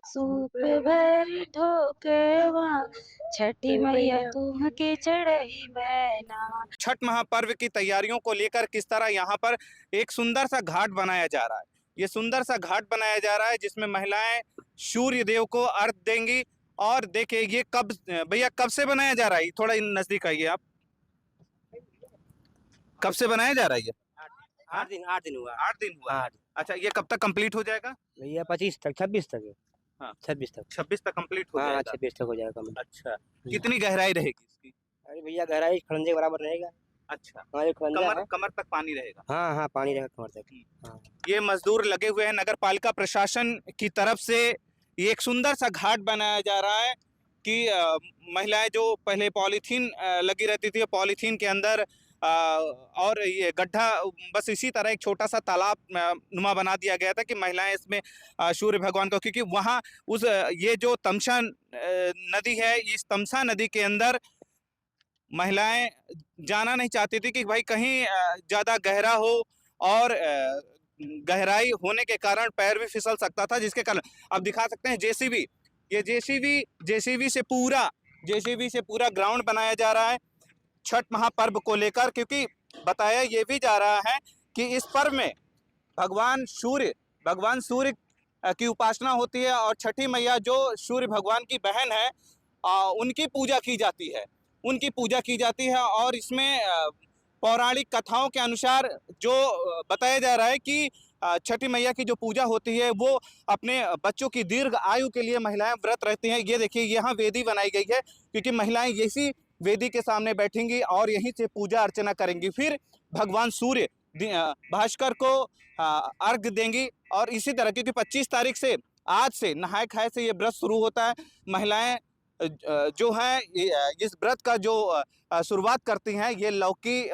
Soup बैठो के वहाँ छठी मैया तुम के चढ़ई बैना। छठ महापर्व की तैयारियों को लेकर किस तरह यहाँ पर एक सुंदर सा घाट बनाया जा रहा है। ये सुंदर सा घाट बनाया जा रहा है जिसमें महिलाएं सूर्य देव को अर्घ देंगी। और देखिए ये कब, भैया कब से बनाया जा रहा है? थोड़ा नजदीक आइए आप। कब से बनाया जा रहा है ये? 8 दिन हुआ। 8 दिन हुआ। हाँ अच्छा, ये कब तक कंप्लीट हो जाएगा? भैया 25 तक 26 तक है। हाँ 26 तक। 26 तक कंप्लीट हो हाँ जाएगा। 26 तक हो जाएगा कंप्लीट। अच्छा, कितनी गहराई रहेगी इसकी? अरे भैया गहराई खड़ंजे के बराबर रहेगा। अच्छा, हाँ ये खड़ंजा कमर है। कमर तक पानी रहेगा। हाँ हाँ पानी रहेगा कमर तक। हाँ ये मजदूर लगे हुए हैं। नगर पालिका प्रशासन की तरफ से ये एक सुंदर सा घाट बनाया जा रहा है कि महिलाएं जो पहले पॉलीथीन लगी रहती थी, पॉलीथीन के अंदर और ये गड्ढा, बस इसी तरह एक छोटा सा तालाब नुमा बना दिया गया था कि महिलाएं इसमें सूर्य भगवान को, क्योंकि वहाँ उस ये जो तमसा नदी है, इस तमसा नदी के अंदर महिलाएं जाना नहीं चाहती थी कि भाई कहीं ज़्यादा गहरा हो और गहराई होने के कारण पैर भी फिसल सकता था, जिसके कारण अब दिखा सकते हैं जेसीबी। ये जेसीबी से पूरा ग्राउंड बनाया जा रहा है छठ महापर्व को लेकर, क्योंकि बताया ये भी जा रहा है कि इस पर्व में भगवान सूर्य की उपासना होती है और छठी मैया जो सूर्य भगवान की बहन है, उनकी पूजा की जाती है। और इसमें पौराणिक कथाओं के अनुसार जो बताया जा रहा है कि छठी मैया की जो पूजा होती है वो अपने बच्चों की दीर्घ आयु के लिए महिलाएं व्रत रहती हैं। ये देखिए यहाँ वेदी बनाई गई है क्योंकि महिलाएं इसी वेदी के सामने बैठेंगी और यहीं से पूजा अर्चना करेंगी। फिर भगवान सूर्य भास्कर को अर्घ देंगी। और इसी तरह क्योंकि 25 तारीख से, आज से नहाय खाए से ये व्रत शुरू होता है। महिलाएं जो है इस व्रत का जो शुरुआत करती हैं, ये लौकी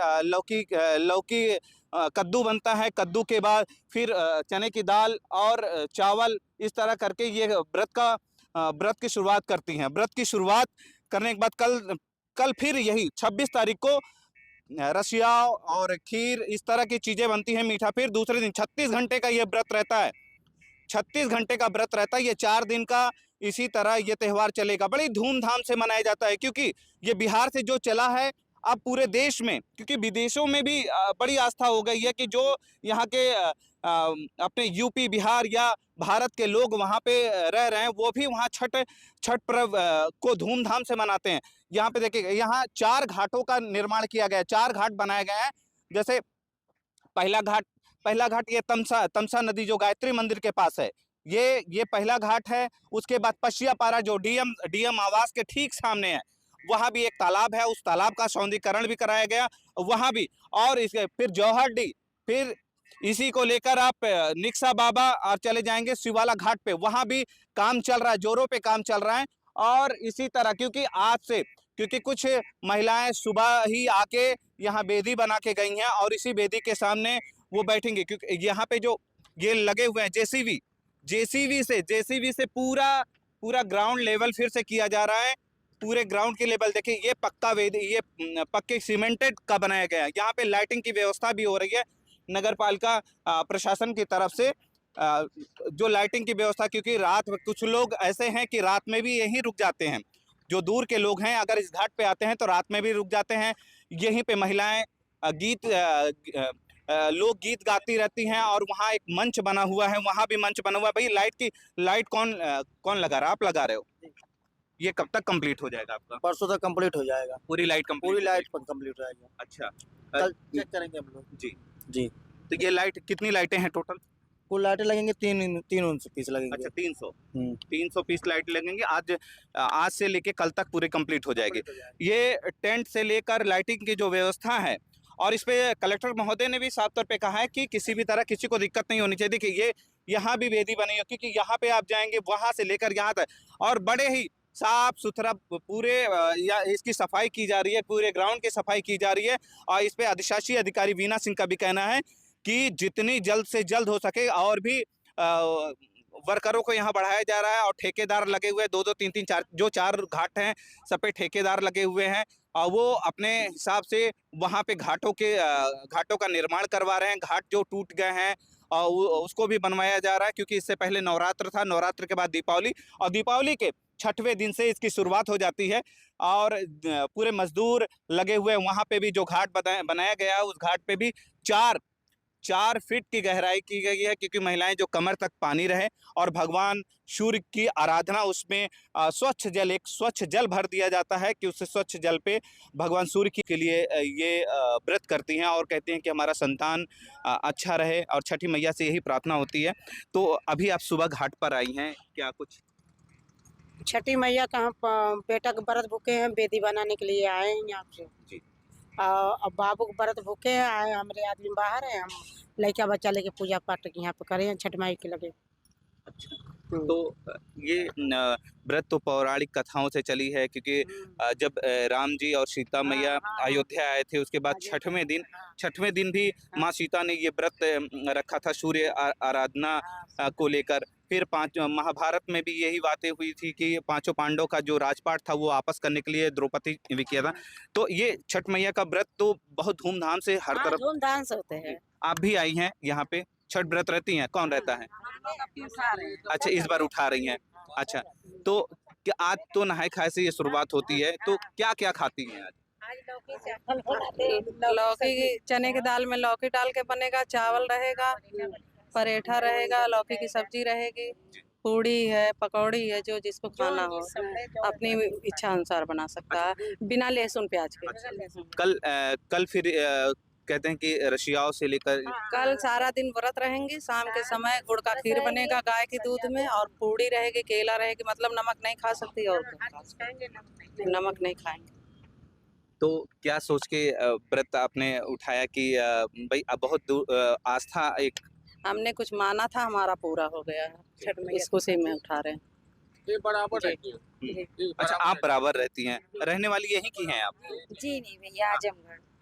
कद्दू बनता है। कद्दू के बाद फिर चने की दाल और चावल, इस तरह करके ये व्रत की शुरुआत करती हैं। व्रत की शुरुआत करने के बाद कल फिर यही 26 तारीख को रसिया और खीर, इस तरह की चीज़ें बनती हैं, मीठा। फिर दूसरे दिन 36 घंटे का ये व्रत रहता है। 36 घंटे का व्रत रहता है। ये 4 दिन का इसी तरह ये त्यौहार चलेगा। बड़ी धूमधाम से मनाया जाता है क्योंकि ये बिहार से जो चला है अब पूरे देश में, क्योंकि विदेशों में भी बड़ी आस्था हो गई है कि जो यहाँ के अपने यूपी बिहार या भारत के लोग वहाँ पे रह रहे हैं, वो भी वहाँ छठ पर्व को धूमधाम से मनाते हैं। यहाँ पे देखिए, यहाँ 4 घाटों का निर्माण किया गया है, 4 घाट बनाए गए हैं। जैसे पहला घाट ये तमसा नदी जो गायत्री मंदिर के पास है, ये पहला घाट है। उसके बाद पशियापारा जो डीएम आवास के ठीक सामने है, वहाँ भी एक तालाब है, उस तालाब का सौंदर्यीकरण भी कराया गया वहाँ भी। और इसके फिर जौहरडी, फिर इसी को लेकर आप निक्सा बाबा और चले जाएंगे शिवाला घाट पे, वहाँ भी काम चल रहा है, जोरों पे काम चल रहा है। और इसी तरह क्योंकि आज से, क्योंकि कुछ महिलाएं सुबह ही आके यहाँ बेदी बना के गई हैं और इसी बेदी के सामने वो बैठेंगे, क्योंकि यहाँ पे जो ये लगे हुए हैं जेसीबी से पूरा ग्राउंड लेवल फिर से किया जा रहा है। पूरे ग्राउंड की लेवल देखिए, ये पक्का वेदी, ये पक्के सीमेंटेड का बनाया गया है। यहाँ पे लाइटिंग की व्यवस्था भी हो रही है नगर पालिका प्रशासन की तरफ से। जो लाइटिंग की व्यवस्था, क्योंकि रात में कुछ लोग ऐसे हैं कि रात में भी यहीं रुक जाते हैं, जो दूर के लोग हैं अगर इस घाट पे आते हैं तो रात में भी रुक जाते हैं। यहीं पे महिलाएं लोकगीत गाती रहती हैं और वहाँ एक मंच बना हुआ है, वहाँ भी मंच बना हुआ है। भाई लाइट कौन लगा रहा है? आप लगा रहे हो। ये कब तक कंप्लीट हो जाएगा आपका? परसों तक कंप्लीट हो जाएगा। पूरी लाइट कंप्लीट हो जाएगी। अच्छा, कल चेक करेंगे हम लोग। जी तो ये लाइट, कितनी लाइटें हैं टोटल? कुल लाइटें लगेंगे 300 पीस लगेंगे। अच्छा, 300 पीस लाइट लगेंगे। आज से लेके कल तक पूरे कंप्लीट हो जाएगी। ये टेंट से लेकर लाइटिंग की जो व्यवस्था है, और इस पे कलेक्टर महोदय ने भी साफ तौर पे कहा है कि किसी भी तरह किसी को दिक्कत नहीं होनी चाहिए। देखिए ये यहाँ भी वेदी बनी है, क्योंकि यहाँ पे आप जाएंगे वहाँ से लेकर यहाँ तक, और बड़े ही साफ सुथरा पूरे या इसकी सफाई की जा रही है, पूरे ग्राउंड की सफाई की जा रही है। और इस पे अधिशासी अधिकारी वीना सिंह का भी कहना है कि जितनी जल्द से जल्द हो सके और भी वर्करों को यहाँ बढ़ाया जा रहा है। और ठेकेदार लगे हुए 2-2, 3-3, 4, जो 4 घाट हैं सब पे ठेकेदार लगे हुए हैं और वो अपने हिसाब से वहाँ पे घाटों का निर्माण करवा रहे हैं। घाट जो टूट गए हैं उसको भी बनवाया जा रहा है, क्योंकि इससे पहले नवरात्र था, नवरात्र के बाद दीपावली, और दीपावली के 6वें दिन से इसकी शुरुआत हो जाती है। और पूरे मजदूर लगे हुए, वहाँ पे भी जो घाट बनाया गया है, उस घाट पे भी 4 फीट की गहराई की गई है, क्योंकि महिलाएं जो कमर तक पानी रहे, और भगवान सूर्य की आराधना उसमें एक स्वच्छ जल भर दिया जाता है, कि उससे स्वच्छ जल पे भगवान सूर्य के लिए ये व्रत करती हैं, और कहती हैं कि हमारा संतान अच्छा रहे, और छठी मैया से यही प्रार्थना होती है। तो अभी आप सुबह घाट पर आई हैं, क्या कुछ? छठी मैया का हम बेटा के व्रत भूखे हैं, बेदी बनाने के लिए आए हैं यहाँ से। जी। अब बाबू के व्रत भूखे हैं, आए हमारे आदमी बाहर है, हम लड़का बच्चा लेके पूजा पाठ यहाँ पे करे हैं, छठ माई के लगे। अच्छा, तो ये व्रत तो पौराणिक कथाओं से चली है, क्योंकि जब राम जी और सीता मैया अयोध्या आए थे, उसके बाद छठवें दिन भी माँ सीता ने ये व्रत रखा था, सूर्य आराधना को लेकर। फिर महाभारत में भी यही बातें हुई थी कि पांचों पांडवों का जो राजपाट था वो आपस करने के लिए द्रौपदी ने किया था। तो ये छठ मैया का व्रत तो बहुत धूमधाम से हर तरफ धूमधाम से होते हैं। आप भी आई हैं यहाँ पे, छठ व्रत रहती हैं? कौन रहता है? अच्छा, इस बार उठा रही हैं। अच्छा, तो क्या आज तो नहाए खाए से ये शुरुआत होती है, तो क्या क्या खाती हैं आज? लौकी चने की दाल में लौकी डाल के बनेगा, चावल रहेगा, पराठा रहेगा, लौकी की सब्जी रहेगी, पूड़ी है, पकौड़ी है, जो जिसको खाना हो अपनी इच्छा अनुसार बना सकता है, बिना लहसुन प्याज के। कल फिर कहते हैं कि रशियाओं से लेकर कल सारा दिन व्रत रहेंगी, शाम के समय गुड़ का खीर बनेगा गाय के दूध में, और पूड़ी रहेगी, केला रहेगी, मतलब नमक नहीं खा सकती, और नमक नहीं खाएंगे। तो क्या सोच के व्रत आपने उठाया कि भाई अब बहुत आस्था एक हमने कुछ माना था, हमारा पूरा हो गया है, इसको से में उठा रहे हैं। ये बराबर रहती है। अच्छा, आप बराबर रहती हैं, रहने वाली यहीं की हैं आप? जी नहीं भैया,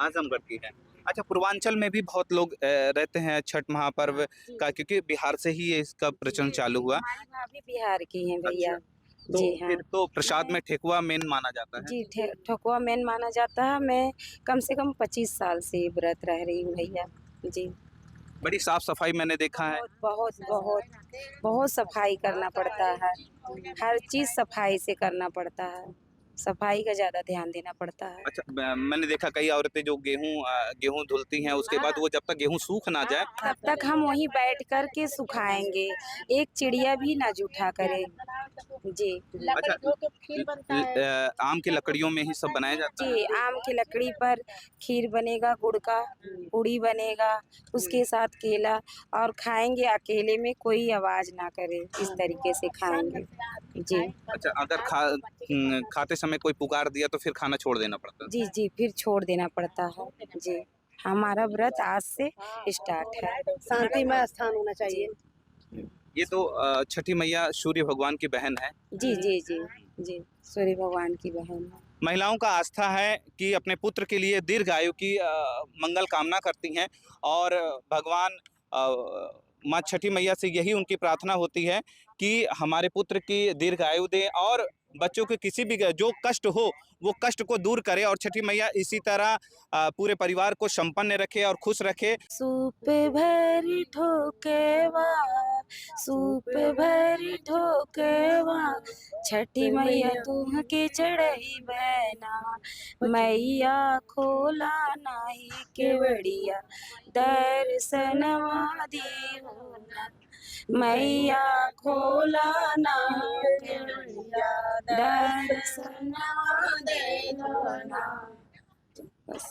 आजमगढ़ की हैं। अच्छा, पूर्वांचल में भी बहुत लोग रहते हैं छठ महापर्व का, क्योंकि बिहार से ही इसका प्रचलन चालू हुआ। हमारी माँ भी बिहार की हैं भैया। तो जी हाँ। फिर तो प्रसाद में ठेकुआ मेन माना जाता है। जी, ठकुआ मेन माना जाता है। मैं कम से कम 25 साल से व्रत रह रही हूँ भैया। जी, बड़ी साफ सफाई मैंने देखा है। बहुत बहुत बहुत सफाई करना पड़ता है, हर चीज़ सफाई से करना पड़ता है, सफाई का ज़्यादा ध्यान देना पड़ता है। अच्छा, मैंने देखा कई औरतें जो गेहूं धुलती हैं, उसके बाद वो जब तक गेहूं सूख ना जाए तब तक हम वहीं बैठ कर के सुखाएंगे, एक चिड़िया भी ना जूठा करे। जी। अच्छा, आम की लकड़ियों में ही सब बनाया जाता है। जी, आम की लकड़ी पर खीर बनेगा, गुड़ का पूड़ी बनेगा, उसके साथ केला, और खाएंगे अकेले में, कोई आवाज ना करे, इस तरीके से खाएंगे। जी। अच्छा, अगर खाते समय कोई पुकार दिया तो फिर खाना छोड़ देना पड़ता है? जी जी, फिर छोड़ देना पड़ता है। जी, हमारा व्रत आज से स्टार्ट है। शांतिमय स्थान होना चाहिए। ये तो छठी मैया सूर्य भगवान की बहन है। जी जी जी जी, सूर्य भगवान की बहन है। महिलाओं का आस्था है कि अपने पुत्र के लिए दीर्घ आयु की मंगल कामना करती हैं, और भगवान माँ छठी मैया से यही उनकी प्रार्थना होती है कि हमारे पुत्र की दीर्घ आयु दें, और बच्चों के किसी भी जो कष्ट हो वो कष्ट को दूर करे, और छठी मैया इसी तरह पूरे परिवार को संपन्न रखे और खुश रखे। सूप भरी ठोकेवा, सूप भरी ठोकेवा, छठी मैया तुमके चढ़ई बहना, मैया खोला नाही केवड़िया, दर्शनवा दीहो ना, मैया खोला ना केवड़िया, दर्शनवा दीहो ना।